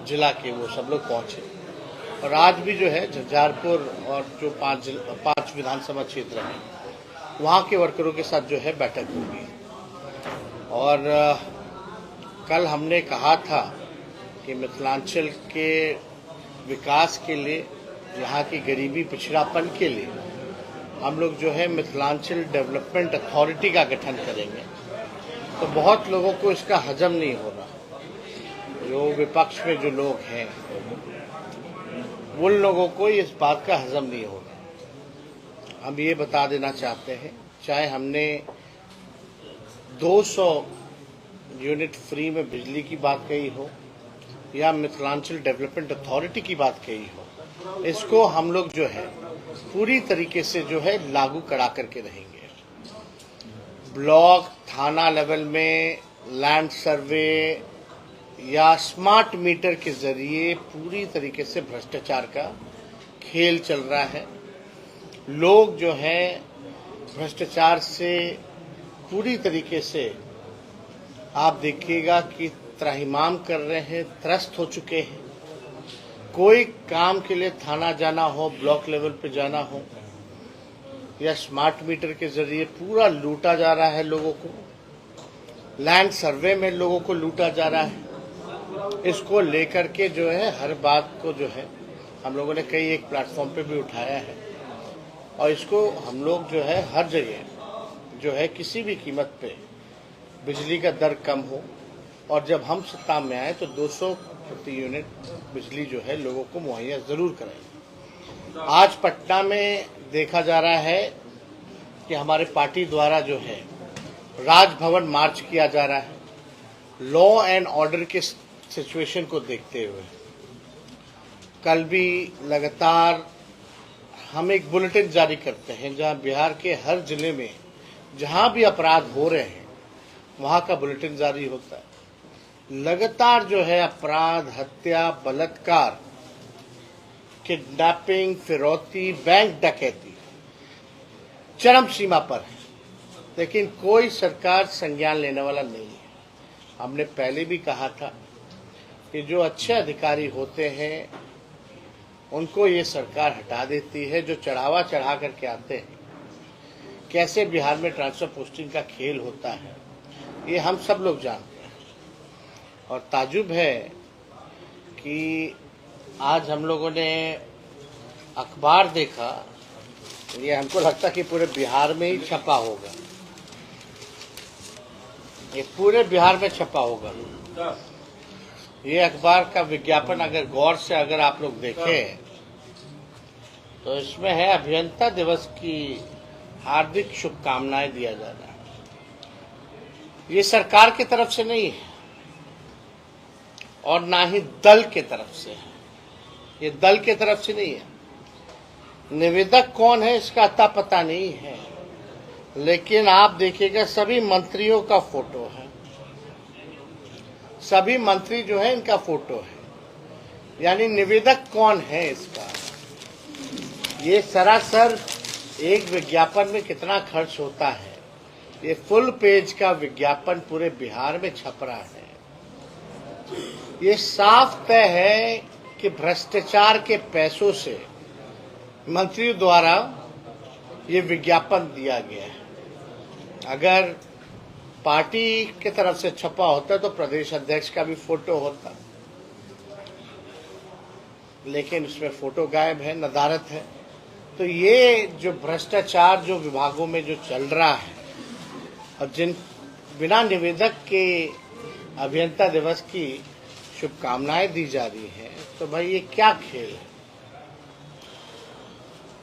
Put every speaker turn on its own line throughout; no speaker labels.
जिला के वो सब लोग पहुंचे और आज भी जो है झंझारपुर और जो पांच विधानसभा क्षेत्र हैं वहाँ के वर्करों के साथ जो है बैठक होगी। और कल हमने कहा था कि मिथिलांचल के विकास के लिए, यहाँ की गरीबी पिछड़ापन के लिए हम लोग जो है मिथिलांचल डेवलपमेंट अथॉरिटी का गठन करेंगे। तो बहुत लोगों को इसका हजम नहीं हो रहा, जो विपक्ष में जो लोग हैं उन लोगों को इस बात का हजम नहीं हो रहा। हम ये बता देना चाहते हैं, चाहे हमने 200 यूनिट फ्री में बिजली की बात कही हो या मिथिलांचल डेवलपमेंट अथॉरिटी की बात कही हो, इसको हम लोग जो है पूरी तरीके से जो है लागू करा करके रहेंगे। ब्लॉक थाना लेवल में लैंड सर्वे या स्मार्ट मीटर के जरिए पूरी तरीके से भ्रष्टाचार का खेल चल रहा है। लोग जो है भ्रष्टाचार से पूरी तरीके से आप देखिएगा कि त्राहिमाम कर रहे हैं, त्रस्त हो चुके हैं। कोई काम के लिए थाना जाना हो, ब्लॉक लेवल पे जाना हो या स्मार्ट मीटर के जरिए पूरा लूटा जा रहा है लोगों को। लैंड सर्वे में लोगों को लूटा जा रहा है। इसको लेकर के जो है हर बात को जो है हम लोगों ने कई एक प्लेटफॉर्म पे भी उठाया है और इसको हम लोग जो है हर जगह जो है किसी भी कीमत पे बिजली का दर कम हो और जब हम सत्ता में आए तो 200 प्रति यूनिट बिजली जो है लोगों को मुहैया जरूर कराएंगे। आज पटना में देखा जा रहा है कि हमारे पार्टी द्वारा जो है राजभवन मार्च किया जा रहा है लॉ एंड ऑर्डर के सिचुएशन को देखते हुए। कल भी लगातार हम एक बुलेटिन जारी करते हैं जहां बिहार के हर जिले में जहां भी अपराध हो रहे हैं वहां का बुलेटिन जारी होता है। लगातार जो है अपराध, हत्या, बलात्कार, किडनैपिंग, फिरौती, बैंक डकैती चरम सीमा पर है, लेकिन कोई सरकार संज्ञान लेने वाला नहीं है। हमने पहले भी कहा था कि जो अच्छे अधिकारी होते हैं उनको ये सरकार हटा देती है, जो चढ़ावा चढ़ा करके आते हैं। कैसे बिहार में ट्रांसफर पोस्टिंग का खेल होता है ये हम सब लोग जानते हैं। और ताजुब है कि आज हम लोगों ने अखबार देखा, ये हमको लगता कि पूरे बिहार में ही छपा होगा, ये पूरे बिहार में छपा होगा। ये अखबार का विज्ञापन अगर गौर से अगर आप लोग देखें तो इसमें है अभियंता दिवस की हार्दिक शुभकामनाएं दिया जा रहा है। ये सरकार की तरफ से नहीं है और ना ही दल के तरफ से है, ये दल के तरफ से नहीं है। निवेदक कौन है इसका अता पता नहीं है, लेकिन आप देखिएगा सभी मंत्रियों का फोटो है, सभी मंत्री जो है इनका फोटो है। यानी निवेदक कौन है इसका? ये सरासर एक विज्ञापन में कितना खर्च होता है, ये फुल पेज का विज्ञापन पूरे बिहार में छप रहा है। ये साफ तय है कि भ्रष्टाचार के पैसों से मंत्रियों द्वारा ये विज्ञापन दिया गया है। अगर पार्टी की तरफ से छपा होता तो प्रदेश अध्यक्ष का भी फोटो होता, लेकिन उसमें फोटो गायब है, नदारत है। तो ये जो भ्रष्टाचार जो विभागों में जो चल रहा है और जिन बिना निवेदक के अभियंता दिवस की शुभकामनाएं दी जा रही है, तो भाई ये क्या खेल है?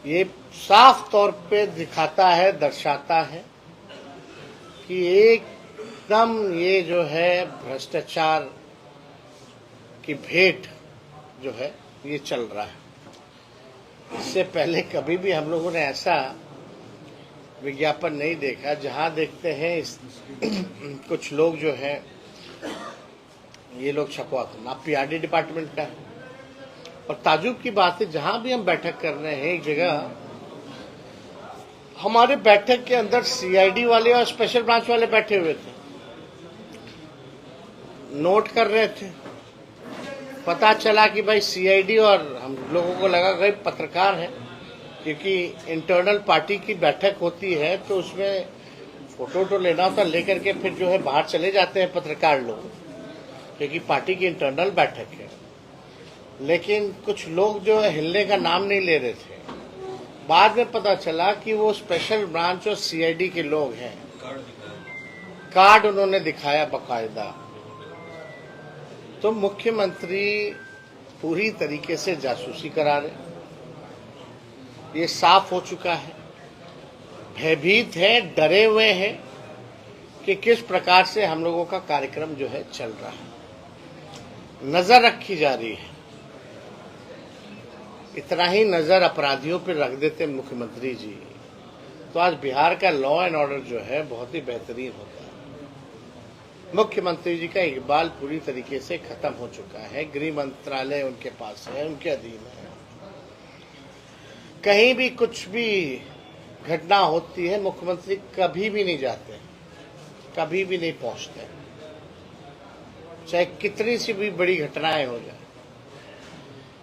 ये साफ तौर पे दिखाता है, दर्शाता है कि एकदम ये जो है भ्रष्टाचार की भेंट जो है ये चल रहा है। इससे पहले कभी भी हम लोगों ने ऐसा विज्ञापन नहीं देखा। जहां देखते हैं कुछ लोग जो है ये लोग छपवाते ना पीआरडी डिपार्टमेंट का है। और ताजुब की बात है, जहां भी हम बैठक कर रहे हैं एक जगह हमारे बैठक के अंदर सीआईडी वाले और स्पेशल ब्रांच वाले बैठे हुए थे, नोट कर रहे थे, पता चला कि भाई सीआईडी, और हम लोगों को लगा भाई पत्रकार है, क्योंकि इंटरनल पार्टी की बैठक होती है तो उसमें फोटो तो लेना होता, लेकर के फिर जो है बाहर चले जाते हैं पत्रकार लोग, क्योंकि पार्टी की इंटरनल बैठक है। लेकिन कुछ लोग जो है हिलने का नाम नहीं ले रहे थे। बाद में पता चला कि वो स्पेशल ब्रांच और सीआईडी के लोग हैं। कार्ड उन्होंने दिखाया बकायदा। तो मुख्यमंत्री पूरी तरीके से जासूसी करा रहे, ये साफ हो चुका है। भयभीत है, डरे हुए हैं कि किस प्रकार से हम लोगों का कार्यक्रम जो है चल रहा है। नजर रखी जा रही है। इतना ही नजर अपराधियों पर रख देते मुख्यमंत्री जी तो आज बिहार का लॉ एंड ऑर्डर जो है बहुत ही बेहतरीन होता है। मुख्यमंत्री जी का इकबाल पूरी तरीके से खत्म हो चुका है। गृह मंत्रालय उनके पास है, उनके अधीन है। कहीं भी कुछ भी घटना होती है, मुख्यमंत्री कभी भी नहीं जाते, कभी भी नहीं पहुंचते, चाहे कितनी सी भी बड़ी घटनाएं हो जाए।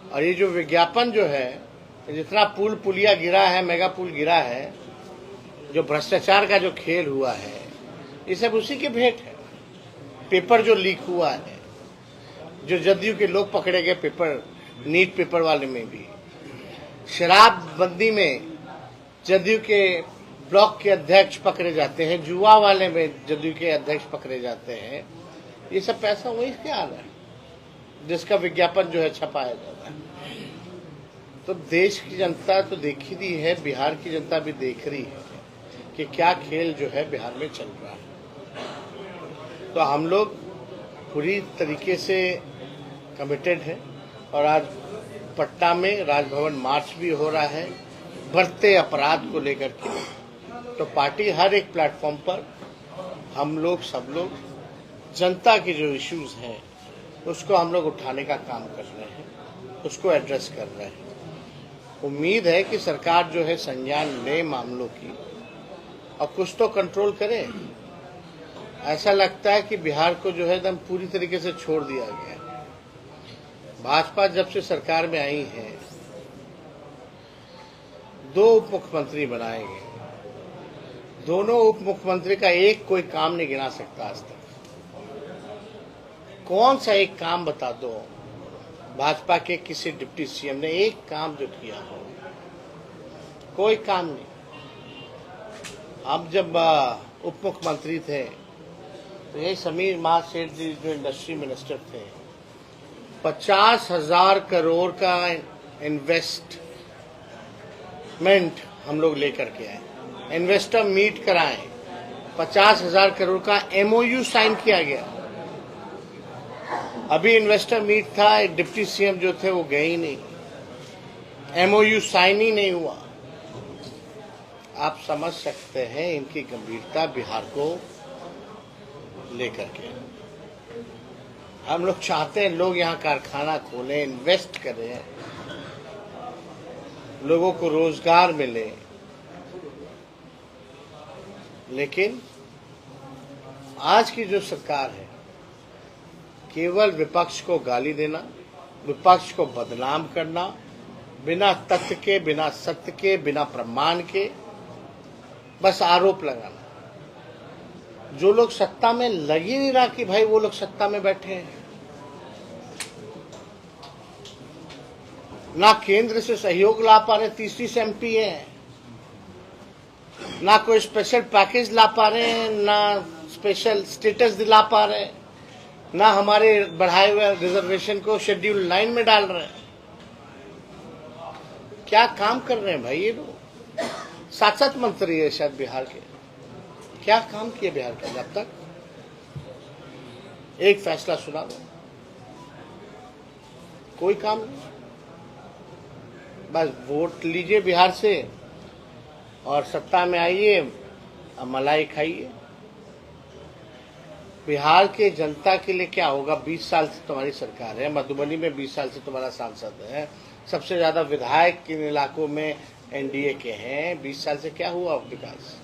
और ये जो विज्ञापन जो है, जितना पुल पुलिया गिरा है, मेगा पुल गिरा है, जो भ्रष्टाचार का जो खेल हुआ है, ये सब उसी के भेंट है। पेपर जो लीक हुआ है, जो जदयू के लोग पकड़े गए पेपर, नीट पेपर वाले में भी, शराबबंदी में जदयू के ब्लॉक के अध्यक्ष पकड़े जाते हैं, जुआ वाले में जदयू के अध्यक्ष पकड़े जाते हैं। ये सब पैसा वही से आ रहा है जिसका विज्ञापन जो है छपाया जाता है। तो देश की जनता तो देख ही रही है, बिहार की जनता भी देख रही है कि क्या खेल जो है बिहार में चल रहा है। तो हम लोग पूरी तरीके से कमिटेड हैं और आज पटना में राजभवन मार्च भी हो रहा है बढ़ते अपराध को लेकर के। तो पार्टी हर एक प्लेटफॉर्म पर हम लोग सब लोग जनता के जो इश्यूज हैं उसको हम लोग उठाने का काम कर रहे हैं, उसको एड्रेस कर रहे हैं। उम्मीद है कि सरकार जो है संज्ञान ले मामलों की और कुछ तो कंट्रोल करे। ऐसा लगता है कि बिहार को जो है एकदम पूरी तरीके से छोड़ दिया गया। भाजपा जब से सरकार में आई है 2 उप मुख्यमंत्री बनाए गए, दोनों उप मुख्यमंत्री का एक कोई काम नहीं गिना सकता आज तक। कौन सा एक काम बता दो भाजपा के किसी डिप्टी सीएम ने एक काम जो किया हो? कोई काम नहीं। अब जब उप मुख्यमंत्री थे तो यही समीर महासेठ जी जो इंडस्ट्री मिनिस्टर थे, 50,000 करोड़ का इन्वेस्टमेंट हम लोग लेकर के आए, इन्वेस्टर मीट कराए, 50,000 करोड़ का एमओयू साइन किया गया। अभी इन्वेस्टर मीट था, एक डिप्टी सीएम जो थे वो गए ही नहीं, एमओयू साइन ही नहीं हुआ। आप समझ सकते हैं इनकी गंभीरता बिहार को लेकर के। हम लोग चाहते हैं लोग यहाँ कारखाना खोलें, इन्वेस्ट करें, लोगों को रोजगार मिले, लेकिन आज की जो सरकार है केवल विपक्ष को गाली देना, विपक्ष को बदनाम करना, बिना तथ्य के, बिना सत्य के, बिना प्रमाण के बस आरोप लगाना। जो लोग सत्ता में लग ही नहीं रहा कि भाई वो लोग सत्ता में बैठे हैं। ना केंद्र से सहयोग ला पा रहे, 30 एमपी है, ना कोई स्पेशल पैकेज ला पा रहे हैं, ना स्पेशल स्टेटस दिला पा रहे हैं, ना हमारे बढ़ाए हुए रिजर्वेशन को शेड्यूल 9 में डाल रहे हैं। क्या काम कर रहे हैं भाई ये लोग? 7 मंत्री है शायद बिहार के। क्या काम किए बिहार के जब तक? एक फैसला सुना दो, कोई काम नहीं। बस वोट लीजिए बिहार से और सत्ता में आइए, मलाई खाइए। बिहार के जनता के लिए क्या होगा? 20 साल से तुम्हारी सरकार है, मधुबनी में 20 साल से तुम्हारा सांसद है, सबसे ज्यादा विधायक किन इलाकों में एनडीए के हैं। 20 साल से क्या हुआ विकास?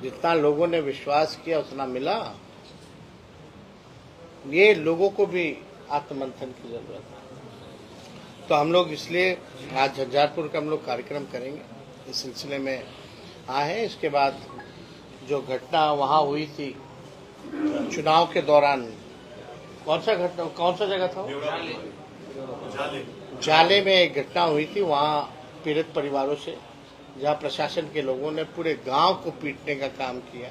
जितना लोगों ने विश्वास किया उतना मिला? ये लोगों को भी आत्ममंथन की जरूरत है। तो हम लोग इसलिए आज झंझारपुर का हम लोग कार्यक्रम करेंगे, इस सिलसिले में आए हैं। इसके बाद जो घटना वहाँ हुई थी चुनाव के दौरान, कौन सा जगह था? जाले में एक घटना हुई थी, वहाँ पीड़ित परिवारों से, जहाँ प्रशासन के लोगों ने पूरे गांव को पीटने का काम किया,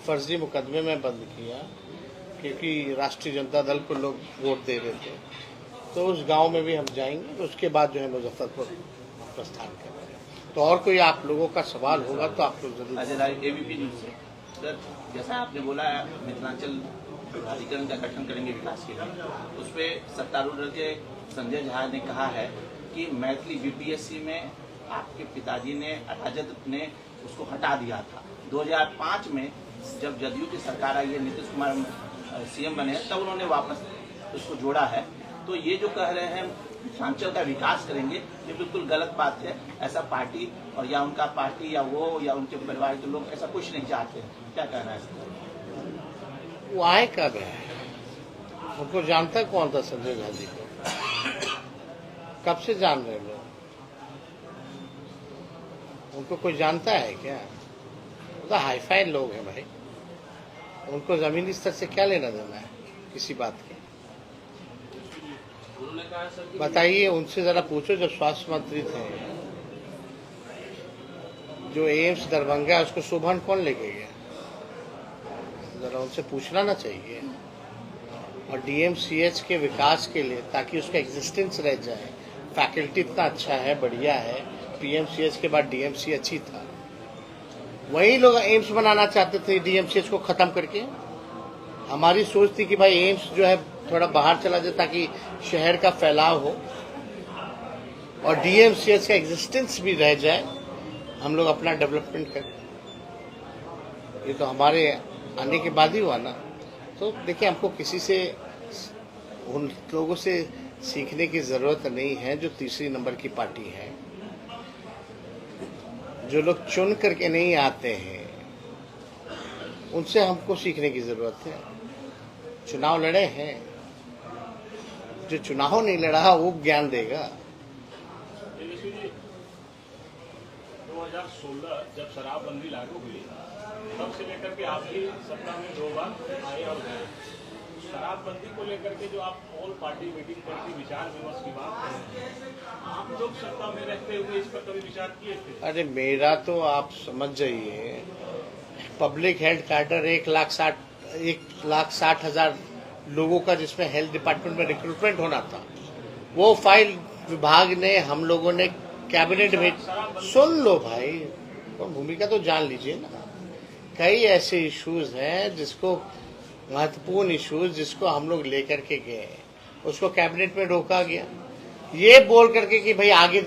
फर्जी मुकदमे में बंद किया, क्योंकि राष्ट्रीय जनता दल को लोग वोट दे रहे थे। तो उस गांव में भी हम जाएंगे, उसके बाद जो है मुजफ्फरपुर प्रस्थान करेंगे। तो और कोई आप लोगों का सवाल होगा तो आप लोग जरूर।
एबीपी न्यूज से सर, जैसा आपने बोला मिथिलांचल प्राधिकरण का गठन करेंगे विकास के लिए, उस पर सत्तारूढ़ के संजय झा ने कहा है कि मैथिली बीपीएससी में आपके पिताजी ने, राजद ने उसको हटा दिया था। 2005 में जब जदयू की सरकार आई है, नीतीश कुमार सीएम बने, तब उन्होंने वापस उसको जोड़ा है। तो ये जो कह रहे हैं मिथिलांचल का विकास करेंगे, ये बिल्कुल गलत बात है। ऐसा पार्टी और या उनका पार्टी या वो या उनके परिवार के लोग ऐसा कुछ नहीं चाहते। क्या कहना है इसका?
वो आए कब है? उनको जानता कौन था संजय झा जी को? कब से जान रहे लोग? उनको कोई जानता है क्या? वो तो हाईफाई लोग हैं भाई, उनको जमीनी स्तर से क्या लेना देना है किसी बात के? बताइए, उनसे जरा पूछो, जब स्वास्थ्य मंत्री थे, जो एम्स दरभंगा उसको शोभन कौन लेके गया? जरा उनसे पूछना ना चाहिए। और डीएमसीएच के विकास के लिए, ताकि उसका एग्जिस्टेंस रह जाए, फैकल्टी इतना अच्छा है, बढ़िया है, पीएमसीएच के बाद डीएमसीएच ही था। वही लोग एम्स बनाना चाहते थे, डीएमसीएच को खत्म करके। हमारी सोच थी कि भाई एम्स जो है थोड़ा बाहर चला जाए, ताकि शहर का फैलाव हो और डीएमसीएच का एग्जिस्टेंस भी रह जाए, हम लोग अपना डेवलपमेंट करें। ये तो हमारे आने के बाद ही हुआ ना। तो देखिए, हमको किसी से, उन लोगों से सीखने की जरूरत नहीं है जो तीसरी नंबर की पार्टी है। जो लोग चुन करके नहीं आते हैं, उनसे हमको सीखने की जरूरत है। चुनाव लड़े हैं, जो चुनाव नहीं लड़ा वो ज्ञान देगा।
2016 जब शराबबंदी लागू हुई, तब से लेकर के आप भी सत्ता में 2 बार आए और गए। शराबबंदी को लेकर के जो आप ऑल पार्टी मीटिंग करके विचार विमर्श की बात कर रहे हैं, आप लोग सत्ता में रहते हुए इस पर कभी विचार किए थे?
अरे मेरा तो आप समझ जाइए, पब्लिक हेल्थ कार्टर 1,60,000 लोगों का, जिसमें हेल्थ डिपार्टमेंट में रिक्रूटमेंट होना था, वो फाइल विभाग ने, हम लोगों ने कैबिनेट में, सुन लो भाई, तो भूमिका तो जान लीजिए ना। कई ऐसे इश्यूज हैं जिसको, महत्वपूर्ण इश्यूज जिसको हम लोग लेकर के गए, उसको कैबिनेट में रोका गया, ये बोल करके कि भाई आगे,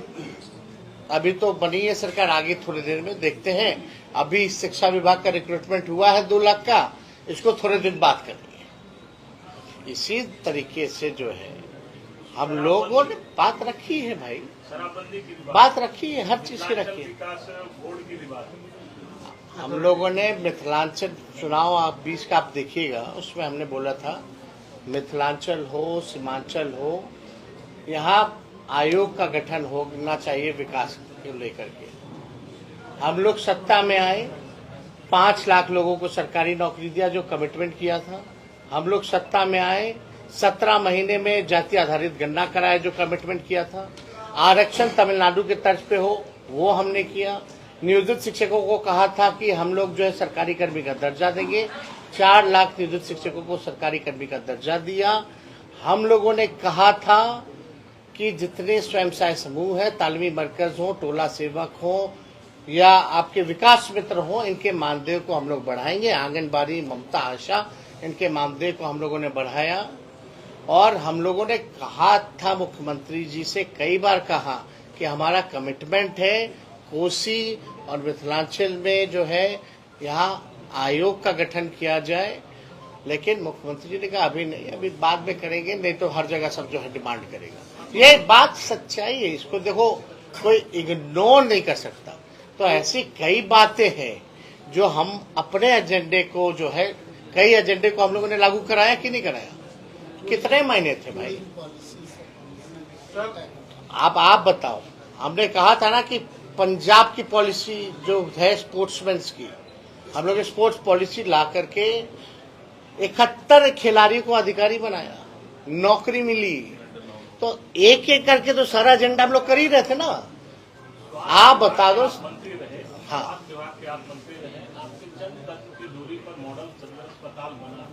अभी तो बनी है सरकार, आगे थोड़ी देर में देखते हैं। अभी शिक्षा विभाग का रिक्रूटमेंट हुआ है 2 लाख का, इसको थोड़े दिन बाद करेंगे। इसी तरीके से जो है हम लोगों ने बात रखी है भाई,
शराबबंदी की
बात रखी है, हर चीज की रखी है।
विकास बोर्ड की भी बात है।
हम लोगों ने मिथिलांचल चुनाव 20 का आप देखिएगा, उसमें हमने बोला था मिथिलांचल हो, सीमांचल हो, यहाँ आयोग का गठन होना चाहिए विकास को लेकर के। हम लोग सत्ता में आए, 5 लाख लोगों को सरकारी नौकरी दिया, जो कमिटमेंट किया था। हम लोग सत्ता में आए, 17 महीने में जाति आधारित गणना कराया, जो कमिटमेंट किया था। आरक्षण तमिलनाडु के तर्ज पे हो, वो हमने किया। नियोजित शिक्षकों को कहा था कि हम लोग जो है सरकारी कर्मी का दर्जा देंगे, 4 लाख नियोजित शिक्षकों को सरकारी कर्मी का दर्जा दिया। हम लोगों ने कहा था कि जितने स्वयं सहायता समूह है, तालीमी मरकज हो, टोला सेवक हो या आपके विकास मित्र हो, इनके मानदेय को हम लोग बढ़ाएंगे। आंगनबाड़ी, ममता, आशा, इनके मानदेय को हम लोगों ने बढ़ाया। और हम लोगों ने कहा था, मुख्यमंत्री जी से कई बार कहा कि हमारा कमिटमेंट है कोसी और मिथिलांचल में जो है यहाँ आयोग का गठन किया जाए। लेकिन मुख्यमंत्री जी ने कहा अभी नहीं, अभी बाद में करेंगे, नहीं तो हर जगह सब जो है डिमांड करेगा। ये बात सच्चाई है, इसको देखो कोई इग्नोर नहीं कर सकता। तो ऐसी कई बातें हैं जो हम अपने एजेंडे को जो है, कई एजेंडे को हम लोगों ने लागू कराया कि नहीं कराया? कितने महीने थे भाई? आप बताओ। हमने कहा था ना कि पंजाब की पॉलिसी जो है स्पोर्ट्समैन की, हम लोग स्पोर्ट्स पॉलिसी ला करके 71 खिलाड़ियों को अधिकारी बनाया, नौकरी मिली। तो एक एक करके तो सारा एजेंडा हम लोग कर ही रहे थे ना। आप बता दो।
मंत्री रहे,
हाँ,
आप विभाग के आप मंत्री रहे, आपके चंद तत्व की दूरी पर मॉडल सदर अस्पताल बना,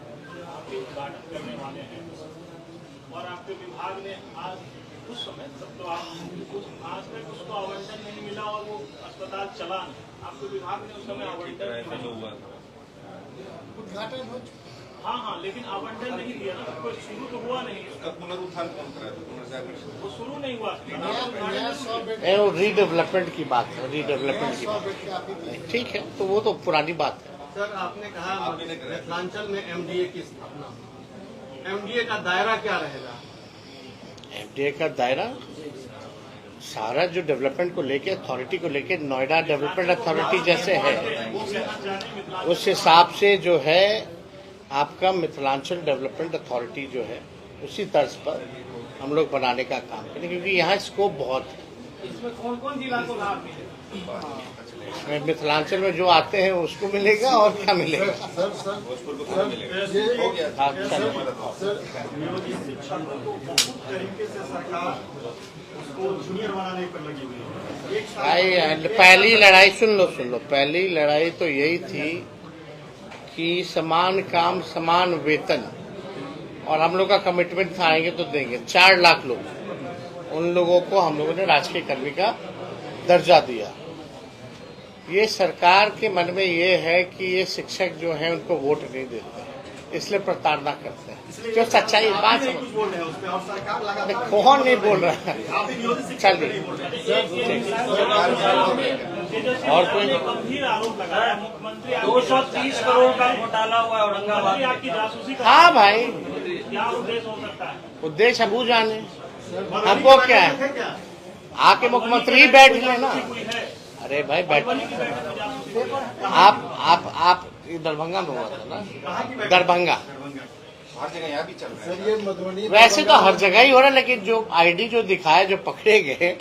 आपके उद्घाटन करने वाले हैं और आपके विभाग ने आज उस समय तब तो आप आज तक उसको आवंटन नहीं मिला और वो अस्पताल चला नहीं। आपके विभाग ने उस समय आवंटन नहीं हुआ,
उद्घाटन हो
हाँ, लेकिन आवंटन नहीं दिया ना, कोई शुरू तो हुआ नहीं,
उसका पुनरुत्थान कौन कराया?
वो शुरू नहीं हुआ।
नया 100 बेड
ये वो रीडेवलपमेंट की बात है, रीडेवलपमेंट की
100
बात
बेड के आप ही
है। ठीक है, तो वो तो पुरानी बात है।
सर, आपने कहा मिथिलांचल में एमडीए की स्थापना, एमडीए का दायरा क्या रहेगा?
एमडीए का दायरा सारा जो डेवलपमेंट को लेके, अथॉरिटी को लेके, नोएडा डेवलपमेंट अथॉरिटी जैसे है उस हिसाब से जो है आपका मिथिलांचल डेवलपमेंट अथॉरिटी जो है उसी तर्ज पर हम लोग बनाने का काम करें, क्योंकि यहाँ स्कोप बहुत है।
इसमें कौन कौन जिला को लाभ मिलेगा?
इसमें मिथिलांचल में जो आते हैं उसको मिलेगा और क्या मिलेगा।
भोजपुर को कितना मिलेगा? हो गया।
हाँ, चलो।
नियोजित शिक्षकों को बहुत तरीके से सरकार उसको जूनियर बनाने पर लगी हुई है। एक साल
भाई पहली लड़ाई सुन लो, पहली लड़ाई तो यही थी कि समान काम समान वेतन, और हम लोग का कमिटमेंट था आएंगे तो देंगे। 4 लाख लोग, उन लोगों को हम लोगों ने राजकीय कर्मी का दर्जा दिया। ये सरकार के मन में ये है कि ये शिक्षक जो हैं उनको वोट नहीं देते, इसलिए प्रताड़ना करते हैं। जो सच्चाई बात
आप ही कुछ बोल रहे हैं उस पे और सरकार लगातार
कौन नहीं बोल रहा है?
आप ही नियोजित शिक्षक
चलिए।
नहीं बोल रहे हैं।
और कोई
गंभीर आरोप लगाया मुख्यमंत्री
230 करोड़ का घोटाला हुआ है औरंगाबाद में।
आपकी जासूसी का
हाँ भाई,
क्या उद्देश्य हो सकता है?
उद्देश्य अबू जाने, हमको क्या है? आके मुख्यमंत्री ही बैठ गए ना। अरे भाई बैठ, आप दरभंगा में हुआ था ना? दरभंगा
हर जगह यहाँ भी चल रहा है।
सर ये मधुबनी
वैसे तो हर जगह ही हो रहा है, लेकिन जो आईडी जो दिखाया, जो पकड़े गए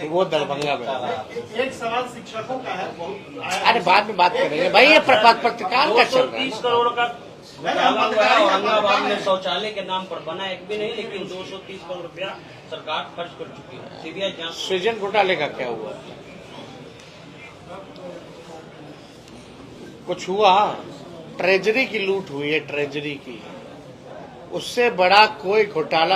वो दरभंगा में हो रहा है।
एक सवाल शिक्षकों का है, बहुत
अरे बाद में बात करेंगे भाई, ये पत्रकार का चल रहा है
230
ना।
करोड़ का घोटाला हुआ है औरंगाबाद में, शौचालय के नाम पर बना एक भी नहीं, लेकिन 230 करोड़ रुपया सरकार खर्च कर चुकी है। सीबीआई जांच।
सृजन घोटाले का क्या हुआ? कुछ हुआ? ट्रेजरी की लूट हुई है, ट्रेजरी की। उससे बड़ा कोई घोटाला